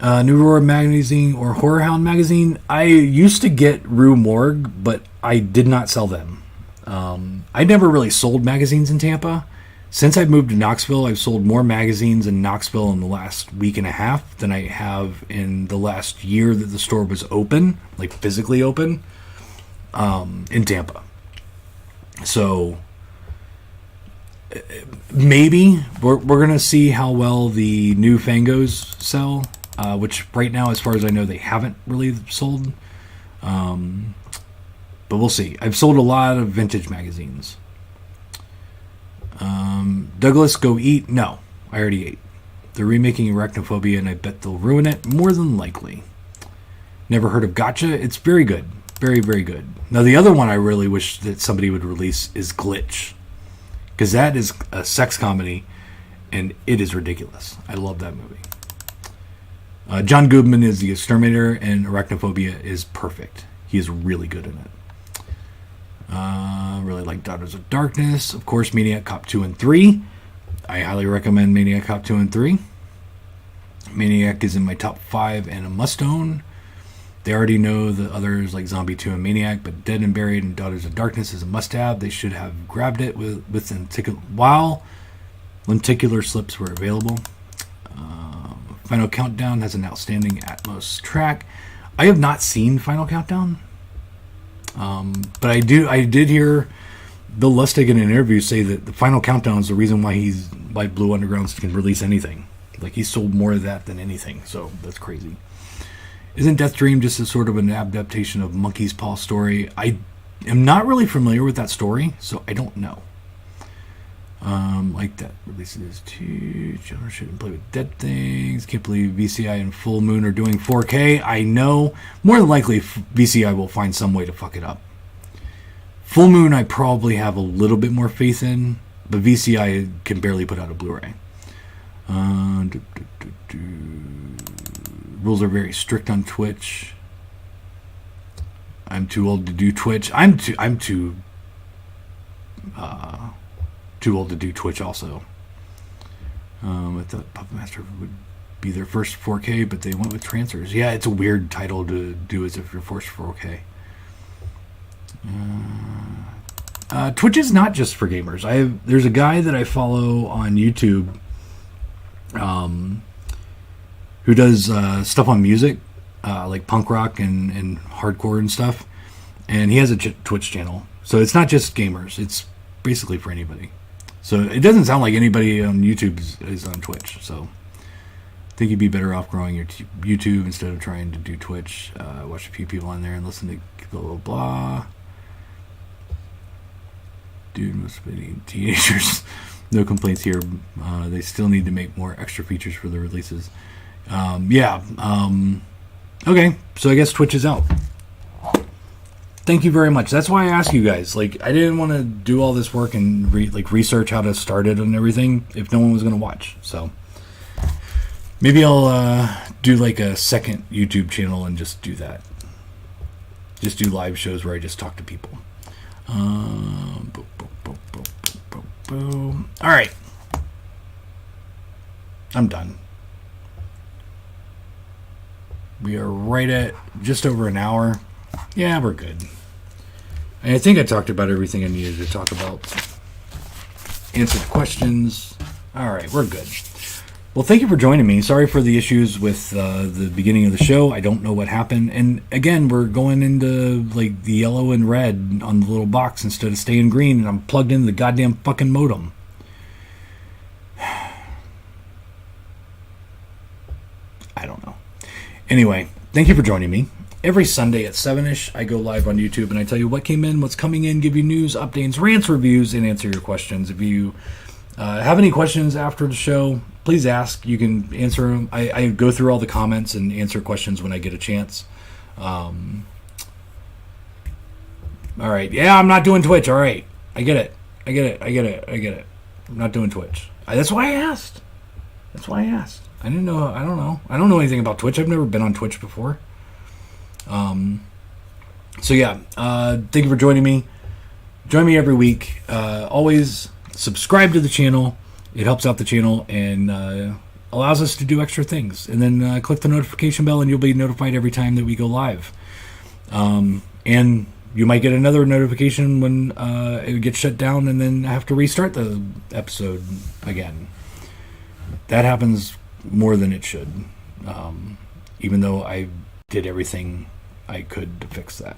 New Roar Magazine or Horror Hound Magazine. I used to get Rue Morgue, but I did not sell them. I never really sold magazines in Tampa. Since I've moved to Knoxville, I've sold more magazines in Knoxville in the last week and a half than I have in the last year that the store was open, like physically open, in Tampa. So maybe we're going to see how well the new Fangos sell, which right now, as far as I know, they haven't really sold. But we'll see. I've sold a lot of vintage magazines. Douglas, go eat. No, I already ate. They're remaking Arachnophobia, and I bet they'll ruin it, more than likely. Never heard of Gotcha. It's very good. Very, very good. Now, the other one I really wish that somebody would release is Glitch, because that is a sex comedy, and it is ridiculous. I love that movie. John Goodman is the Exterminator, and Arachnophobia is perfect. He is really good in it. Really like Daughters of Darkness. Of course, Maniac Cop 2 and 3. I highly recommend Maniac Cop 2 and 3. Maniac is in my top 5 and a must-own. They already know the others like Zombie 2 and Maniac, but Dead and Buried and Daughters of Darkness is a must-have. They should have grabbed it while lenticular slips were available. Final Countdown has an outstanding Atmos track. I have not seen Final Countdown. But I did hear Bill Lustig in an interview say that the Final Countdown is the reason why Blue Underground can release anything. Like, he sold more of that than anything, so that's crazy. Isn't Death Dream just a sort of an adaptation of Monkey's Paw story? I am not really familiar with that story, so I don't know. Like that releases to children shouldn't play with dead things. Can't believe VCI and Full Moon are doing 4K. I know. More than likely, VCI will find some way to fuck it up. Full Moon, I probably have a little bit more faith in, but VCI can barely put out a Blu-ray. Rules are very strict on Twitch. I'm too old to do Twitch. I'm too old to do Twitch also. I thought Puppet Master would be their first 4K, but they went with Trancers. Yeah, it's a weird title to do as if you're forced 4K. Twitch is not just for gamers. There's a guy that I follow on YouTube who does stuff on music, like punk rock and hardcore and stuff. And he has a Twitch channel. So it's not just gamers. It's basically for anybody. So it doesn't sound like anybody on YouTube is on Twitch. So I think you'd be better off growing your YouTube instead of trying to do Twitch. Watch a few people on there and listen to blah, blah, blah. Dude must be teenagers. No complaints here. They still need to make more extra features for the releases. Okay, so I guess Twitch is out. Thank you very much. That's why I asked you guys. Like, I didn't want to do all this work and research how to start it and everything if no one was going to watch. So maybe I'll do like a second YouTube channel and just do that. Just do live shows where I just talk to people. All right, I'm done. We are right at just over an hour. Yeah, we're good. I think I talked about everything I needed to talk about. Answered questions. All right, we're good. Well, thank you for joining me. Sorry for the issues with the beginning of the show. I don't know what happened. And again, we're going into like the yellow and red on the little box instead of staying green, and I'm plugged into the goddamn fucking modem. I don't know. Anyway, thank you for joining me. Every Sunday at 7-ish, I go live on YouTube and I tell you what came in, what's coming in, give you news, updates, rants, reviews, and answer your questions. If you have any questions after the show, please ask. You can answer them. I go through all the comments and answer questions when I get a chance. All right. Yeah, I'm not doing Twitch. All right. I get it. I'm not doing Twitch. That's why I asked. I didn't know. I don't know. I don't know anything about Twitch. I've never been on Twitch before. So yeah, thank you for joining me. Join me every week. Always subscribe to the channel. It helps out the channel and allows us to do extra things. And then click the notification bell and you'll be notified every time that we go live. And you might get another notification when it gets shut down and then have to restart the episode again. That happens more than it should. Even though I did everything I could to fix that.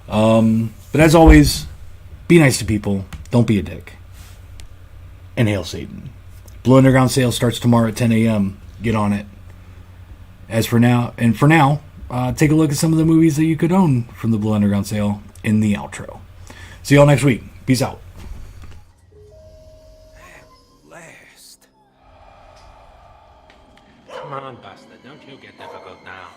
But as always, be nice to people. Don't be a dick. And hail Satan. Blue Underground sale starts tomorrow at 10 a.m. Get on it. For now, take a look at some of the movies that you could own from the Blue Underground sale in the outro. See y'all next week. Peace out. At last. Come on, Buster. Don't you get difficult now.